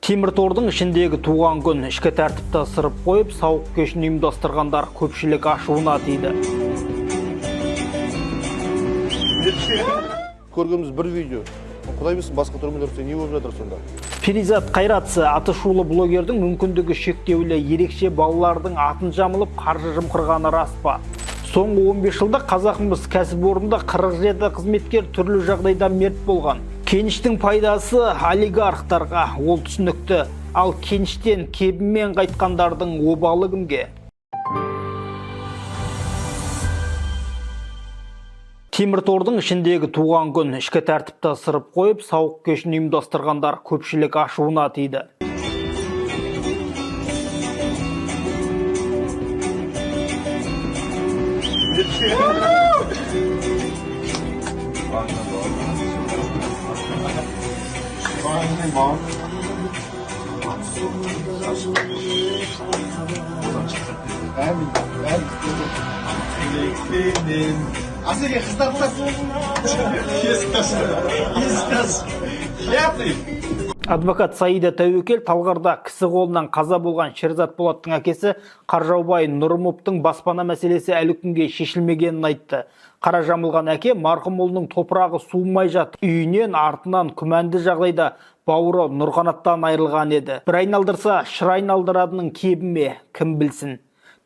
Теміртордың ішіндегі туған күн ішкі тәртіпті ысырып қойып, сауық кешін ұйымдастырғандар көпшілік ашуына тиді. Көргеніміз бір видео. Құдай білсін, басқа түрмелерде не болып жатыр сонда? Перизат Қайратсы аты шулы блогердің мүмкіндігі шектеулі ерекше балалардың атын жамылып қаржы жымқырғаны рас па? Соңғы 15 жылда Қазақмыс кәсіпорнында 47 қызметкер түрлі жағдайда мерт болған. Кеніштің пайдасы олигархтарға, ол түсінікті. Ал кеніштен кебімен қайтқандардың обалы кімге? Теміртордың ішіндегі туған күн ішкі тәртіпті ысырып қойып, сауық кешін ұйымдастырғандар көпшілік ашуына тиді. Азере қыздар Адвокат Саида Тәуекел Талғарда кісі қолынан қаза болған Шерзат Болаттың әкесі Қаржаубай Нұрымовтың баспана мәселесі әлі күнге шешілмегенін айтты. Қара жамылған әке марқұм ұлының топырағы суымай жатып, үйінен артынан күмәнді жағдайда бауыры Нұрқанаттан айырылған еді. Бір айналдырса, шыр айналдырадының кебіме, кім білсін.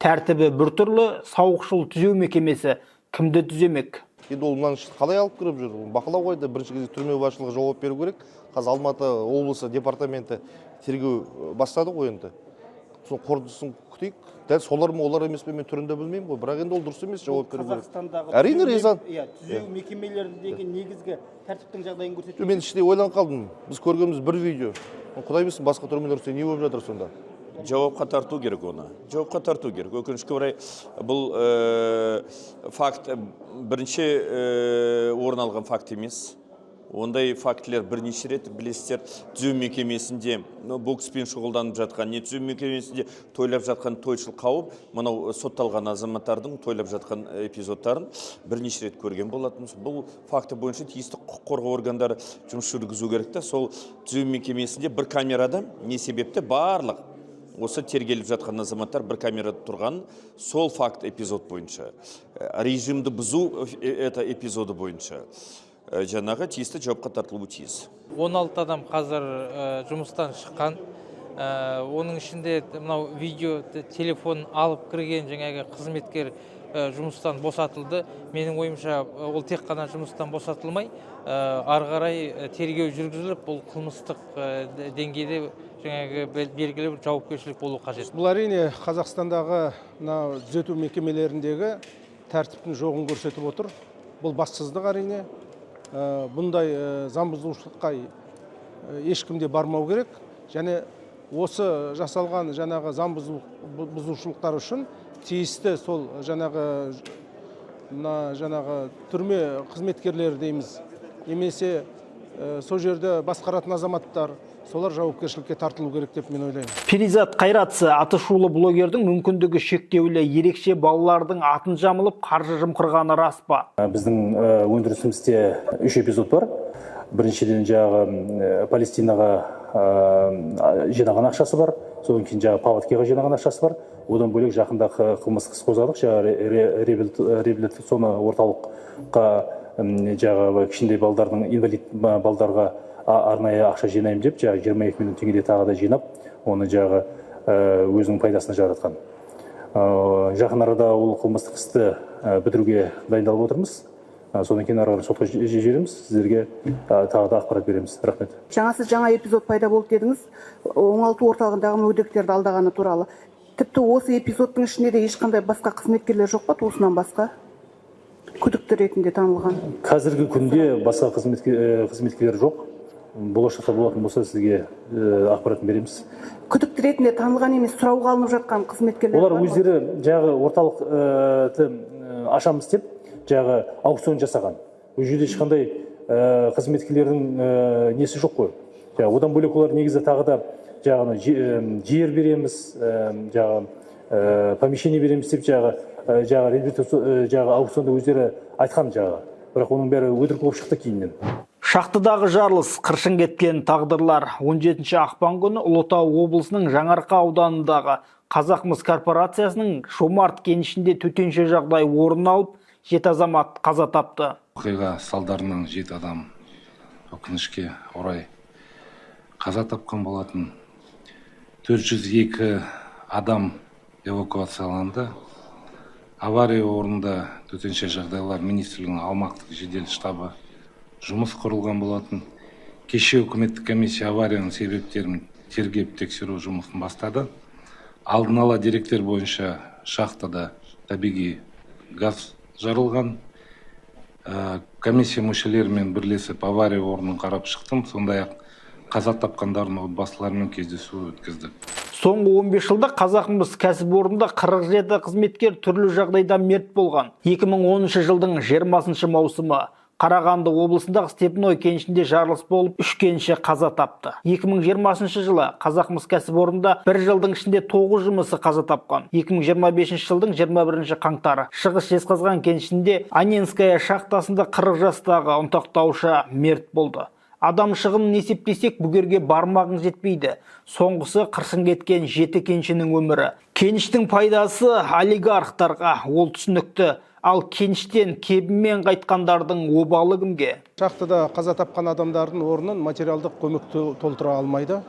Тәртібі біртүрлі, сауықшыл түзеу мекемесі кімді түземек? Енді ол мынаны қалай алып кіріп жүр? Бақылау қойды, бірінші кезде түрме басшылығы жауап беру керек. Қазір Алматы облысы департаменті тергеу бастады ғой енді. Сол қорытындысын күтейік. Дәл солар ма, олар емес пе, мен түрінде білмеймін ғой. Бірақ енді ол дұрыс емес жауап беру керек. Қазақстандағы әрине риза. Түзеу мекемелеріндегі негізгі тәртіптің жағдайын көрсету. Мен іште ойланып қалдым. Біз көргеніміз бір видео. Құдай білсін, басқа түрмелерде не болып жатыр сонда? Жауапқа тарту керек оны. Жауапқа тарту керек. Өкінішке орай бұл факт бірінші орын алған факт емес. Ондай фактілер бірнеше рет білесіздер. Түзеу мекемесінде бокспен шұғылданып жатқан, не түзеу мекемесінде тойлап жатқан тойшыл қауіп, мынау сотталған азаматтардың тойлап жатқан эпизодтарын бірнеше рет көрген болатынбыз. Бұл факті бойынша тиісті құқық қорғау органдары жұмыс жүргізу керек та. Сол түзеу мекемесінде бір камерада не себепті барлық осы тергеліп жатқан азаматтар бір камерада тұрған, сол факт эпизод бойынша, режимді бұзу эпизоды бойынша жаңағы тиісті жауапқа тартылуы тиіс. 16 адам қазір жұмыстан шыққан. Оның ішінде мынау видео телефон алып кірген жаңағы қызметкер жұмыстан босатылды. Менің ойымша ол тек қана жұмыстан босатылмай, ары қарай тергеу жүргізіліп, бұл қылмыстық деңгейде жаңағы белгілі бір жауапкершілік болу қажет. Бұл әрине Қазақстандағы түзету мекемелеріндегі тәртіптің жоғын көрсетіп отыр. Бұл бассыздық әрине. Бұндай заң бұзушылыққа ешкімде бармау керек. Және осы жасалған жаңағы заң бұзушылықтар үшін тиісті сол жаңағы түрме қызметкерлері дейміз, немесе сол жерде басқаратын азаматтар, солар жауапкершілікке тартылу керек деп мен ойлаймын. Перизат Қайратсы аты шулы блогердің мүмкіндігі шектеулі ерекше балалардың атын жамылып қаржы жымқырғаны рас па? Біздің өндірісімізде 3 эпизод бар. Біріншіден жағы Палестинаға жинаған ақшасы бар. Содан кейін жағы Павловкеға жинаған ақшасы бар. Одан бөлек жақында қылмыстық іс қозғадық, реабилитационный орталыққа жағы кішкентай балдардың, инвалид балдарға арнайы ақша жинаймын деп, жағы 22 миллион теңгеде тағы да жинап, оны жағы өзінің пайдасына жаратқан. Жақын арада ол қылмыстық істі бітіруге дайындалып отырмыз. Содан кейін ары қарай сотқа жібереміз, сіздерге тағы да ақпарат береміз. Рахмет. Сіз жаңа эпизод пайда болды дедіңіз, оңалту орталығындағы мүгедектерді алдағаны туралы. Тіпті осы эпизодтың ішінде де ешқандай басқа қызметкерлер жоқ па, туысынан басқа? Күдікті ретінде танылған. Қазіргі күнде басқа қызметкерлер жоқ. Болашақта болатын болса сізге ақпаратын береміз. Күдікті ретінде танылған емес, сұрауға алынып жатқан қызметкерлер бар. Олар өздері жағы орталықты ашамыз деп, жағы аукцион жасаған. Ол жерде ешқандай қызметкерлердің несі жоқ қой. Одан бөлек олар негізі тағы да жер береміз, помещение береміз деп аукционда өздері айтқан. Бірақ оның бәрі өтірік болып шықты кейіннен. Шахтыдағы жарылыс, қыршын кеткен тағдырлар. 17 ақпан күні Ұлытау облысының Жаңарқа ауданындағы Қазақмыс корпорациясының Жомарт кенішінде төтенше жағдай орын алып, 7 азамат қаза тапты. Оқиға салдарынан 7 адам өкінішке орай қаза тапқан болатын. 402 адам эвакуацияланды. Авария орнында төтенше жағдайлар министрлігінің аумақтық жедел штабы жұмыс құрылған болатын. Кеше үкіметтік комиссия аварияның себептерін тергеп тексеру жұмысын бастады. Алдын ала деректер бойынша шахтада табиғи газ жарылған. Комиссия мүшелерімен бірлесіп авария орнын қарап шықтым. Сондай-ақ қаза тапқандардың отбасыларымен кездесу өткіздік. Соңғы 15 жылда Қазақмыс кәсіпорнында 47 қызметкер түрлі жағдайда мерт болған. 2010 жылдың 20 маусымы Қарағанды облысындағы Степной кенішінде жарылыс болып, 3 кеніші қаза тапты. 2020 жылы Қазақмыс кәсіпорнында 1 жылдың ішінде 9 жұмысы қаза тапқан. 2025 жылдың 21 қаңтары Шығыс Жезқазған кенішінде Аненская шахтасында 40 жастағы ұнтақтаушы мерт болды. Адам шығынын есептесек, бүгерге бармағың жетпейді. Соңғысы қыршын кеткен 7 кеншінің өмірі. Кеніштің пайдасы олигархтарға, ол түсінікті. Ал кеніштен кебімен қайтқандардың обалы кімге? Шахтада қаза тапқан адамдардың орнын материалдық көмек толтыра алмайды.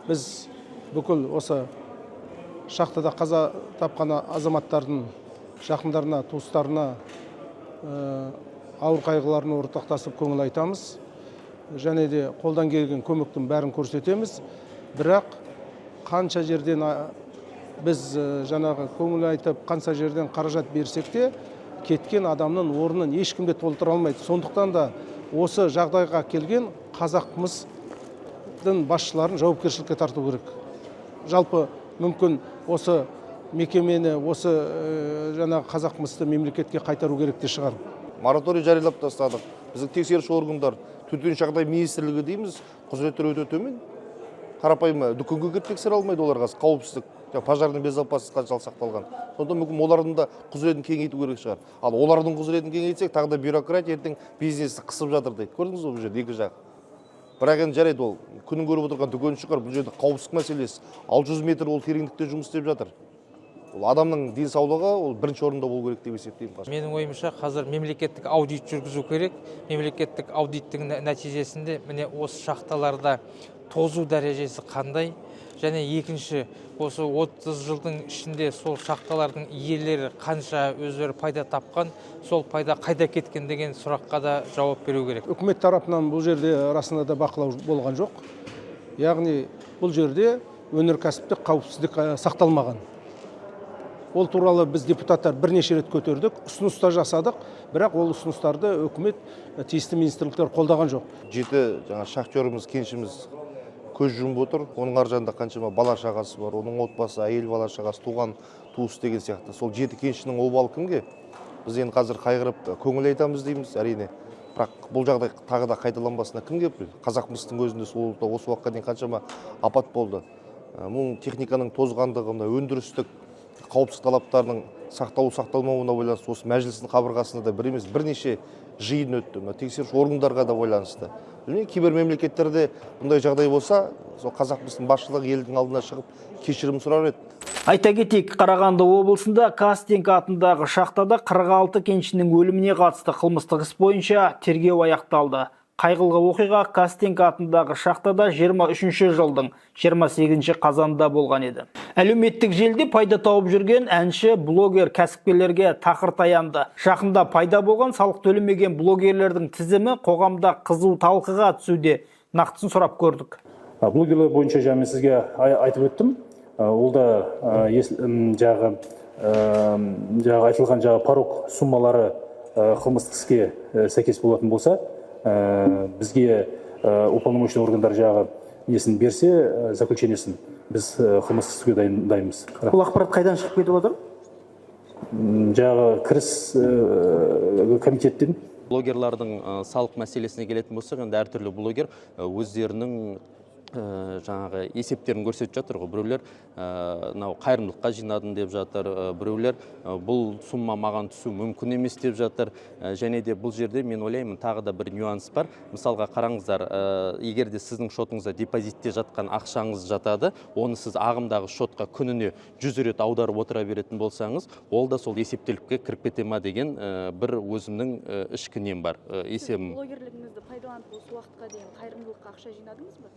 Біз бүкіл осы шахтада қаза тапқан азаматтардың жақындарына, туыстарына ауыр қайғыларын ортақтасып көңіл айтамыз. Және де қолдан келген көмектің бәрін көрсетеміз. Бірақ қанша жерден біз жаңағы көңіл айтып, қанша жерден қаражат берсек те, кеткен адамның орнын ешкімде толтыра алмайды. Сондықтан да осы жағдайға келген Қазақмыстың басшыларын жауапкершілікке тарту керек. Жалпы мүмкін осы мекемені, осы жаңағы Қазақмысты мемлекетке қайтару керек те шығар. Мораторий жариялап тастадық. Біздің тексеріс органдар, төтенше жағдай министрлігі дейміз, құзыреттері өте төмен. Қарапайым дүкенге кіріп тексере алмайды оларға қауіпсіздік, пожарный безопасность қаншалық сақталған. Сонда мүмкін олардың да құзыретін кеңейту керек шығар. Ал олардың құзыретін кеңейтсек, тағы да бюрократия ертең бизнесті қысып жатыр дейді. Көрдіңіз бе бұл жерде екі жақ? Бірақ енді жарайды, ол күнін көріп отырған дүкен шығар, бұл жерде қауіпсіздік мәселесі. 600 метр ол тереңдікте жұмыс істеп жатыр. Ол адамның денсаулығы ол бірінші орында болу керек деп есептеймін. Менің ойымша қазір мемлекеттік аудит жүргізу керек. Мемлекеттік аудиттің нәтижесінде міне осы шахталарда тозу дәрежесі қандай, және екінші осы 30 жылдың ішінде сол шахталардың иелері қанша өздері пайда тапқан, сол пайда қайда кеткен деген сұраққа да жауап беру керек. Үкімет тарапынан бұл жерде расында да бақылау болған жоқ. Яғни бұл жерде өнеркәсіптік қауіпсіздік сақталмаған. Ол туралы біз депутаттар бірнеше рет көтердік, ұсыныстар жасадық, бірақ ол ұсыныстарды үкімет тиісті министрліктер қолдаған жоқ. 7 жаңа шахтеріміз, кеншіміз көз жұмып отыр. Оның аржағында қаншама бала шағасы бар, оның отбасы, әйел бала шағасы, туған туыс деген сияқты. Сол 7 кеншінің обалы кімге? Біз енді қазір қайғырып көңіл айтамыз дейміз, әрине. Бірақ бұл жағдай тағы да қайталанбасына кім кеп? Қазақмыстың өзінде сол осы уақытқа дейін қаншама апат болды. Мұның техниканың тозғандығы, өндірістік қауіпсіздік талаптарының сақталмауына байланысты осы мәжілістің қабырғасында да бір емес бірнеше жиын өтті. Тексеріс органдарға да байланысты. Кейбір мемлекеттерде бұндай жағдай болса, сол Қазақмыстың басшылығы елдің алдына шығып кешірім сұрар еді. Айта кетейік, Қарағанды облысында Кастинг атындағы шахтада 46 кеншінің өліміне қатысты қылмыстық іс бойынша тергеу аяқталды. Қайғылы оқиға Кастинг атындағы шахтада 23 жылдың 28 қазанда болған еді. Әлеуметтік желіде пайда тауып жүрген әнші, блогер кәсіпкерлерге тақыр таянды. Жақында пайда болған салық төлемеген блогерлердің тізімі қоғамда қызу талқыға түсуде. Нақтысын сұрап көрдік. Блогерлер бойынша мен сізге айтып өттім. Ол да айтылған порог суммалары қылмыстық іске сәйкес болатын болса, бізге уполномоченный органдар жағы несін берсе, заключениесін, біз қылмыстық іске дайынбыз. Бұл ақпарат қайдан шығып кетіп отыр? Жағы кіріс комитеттен. Блогерлардың салық мәселесіне келетін болсақ, енді әртүрлі блогер өздерінің жаңағы есептерін көрсетіп жатыр ғой. Біреулер мынау қайырымдылыққа жинадым деп жатыр, біреулер бұл сумма маған түсу мүмкін емес деп жатыр. Және де бұл жерде мен ойлаймын тағы да бір нюанс бар. Мысалға қараңыздар, егер де сіздің шотыңызда депозитте жатқан ақшаңыз жатады, оны сіз ағымдағы шотқа күніне 100 рет аударып отыра беретін болсаңыз, ол да сол есептелікке кіріп кете ма деген бір өзімнің ішкі нем бар, есебім. Блогерлігіңізді пайдаланып осы уақытқа дейін қайырымдылыққа ақша жинадыңыз ба?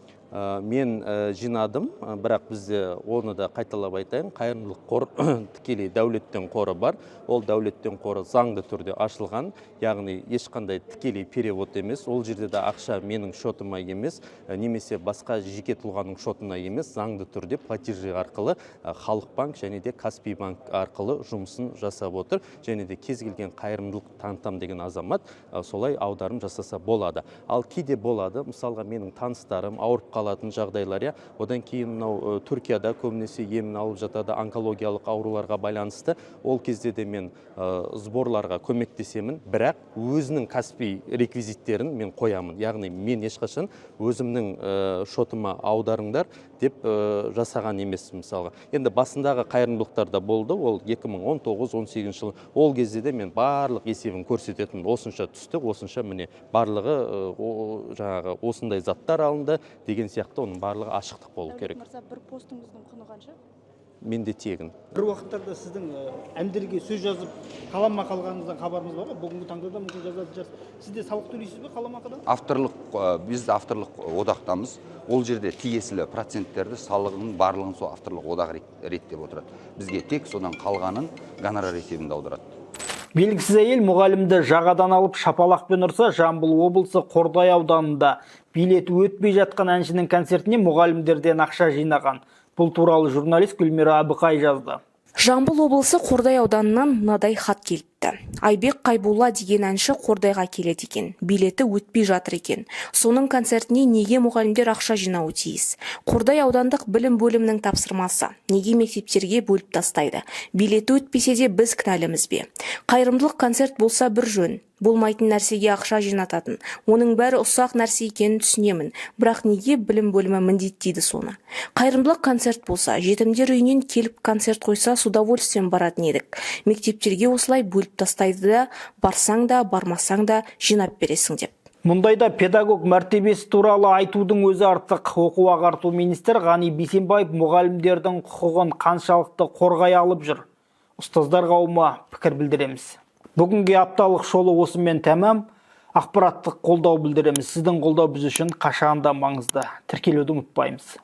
Мен жинадым, бірақ бізде оны да қайталап айтайын, қайырымдылық қор тікелей дәулеттен қоры бар. Ол дәулеттен қоры заңды түрде ашылған, яғни ешқандай тікелей перевод емес. Ол жерде де ақша менің шотыма емес, немесе басқа жеке тұлғаның шотына емес, заңды түрде платежі арқылы Халық банк және де Каспий банк арқылы жұмысын жасап отыр. Және де кез келген қайырымдылық танытам деген азамат солай аударым жасаса болады. Ал кейде болады, мысалға менің таныстарым ауырып қалатын жағдайлар, одан кейін мынау Түркияда көбінесе емін алып жатады онкологиялық ауруларға байланысты. Ол кезде де мен сборларға көмектесемін, бірақ өзінің Каспий реквизиттерін мен қоямын. Яғни мен ешқашан өзімнің шотыма аударыңдар деп жасаған емес мысалға. Енді басындағы қайырымдылықтарда болды, ол 2019-18 жылы. Ол кезде де мен барлық есебін көрсететін, осынша түсті, осынша міне барлығы жаңағы осындай заттар алынды деген сияқты оның барлығы ашықтық болу керек. Мырза, бір постыңыздың құны қанша? Менде тегін. Бір уақыттарда сіздің әндерге сөз жазып қаламақы алғаныңыздан хабарымыз бар ма? Бүгінгі таңда да мүмкін жазатын шығарсыз. Сізде салық төлейсіз бе қаламақыдан? Біз авторлық одақтамыз. Ол жерде тиесілі проценттерді салығының барлығын сол авторлық одақ реттеп отырады. Бізге тек содан қалғанын гонорар есебінде аударады. Белгісіз әйел мұғалімді жағадан алып шапалақпен ұрса, Жамбыл облысы Қордай ауданында билеті өтпей жатқан әншінің концертіне мұғалімдерден ақша жинаған. Бұл туралы журналист Гүлмира Абықай жазды. Жамбыл облысы Қордай ауданынан мынадай хат келіпті. Айбек Қайбулла деген әнші Қордайға келеді екен. Билеті өтпей жатыр екен. Соның концертіне неге мұғалімдер ақша жинауы тиіс? Қордай аудандық білім бөлімінің тапсырмасы. Неге мектептерге бөліп тастайды? Билеті өтпесе де біз кінәліміз бе? Қайырымдылық концерт болса бір жөн. Болмайтын нәрсеге ақша жинататын. Оның бәрі ұсақ нәрсе екенін түсінемін. Бірақ неге білім бөлімі міндеттейді соны? Қайырымдылық концерт болса, жетімдер үйінен келіп концерт қойса, с удовольствием баратын едік. Мектептерге осылай бөліп тастайды да, барсаң да, бармасаң да жинап бересің деп. Мұндайда педагог мәртебесі туралы айтудың өзі артық. Оқу ағарту министр Ғани Бейсенбаев мұғалімдердің құқығын қаншалықты қорғай алып жүр? Ұстаздар қауымы пікір білдіреміз. Бүгінгі апталық шолу осымен тәмам. Ақпараттық қолдау білдіреміз. Сіздің қолдау біз үшін қашанда маңызды. Тіркелуді ұмытпаймыз.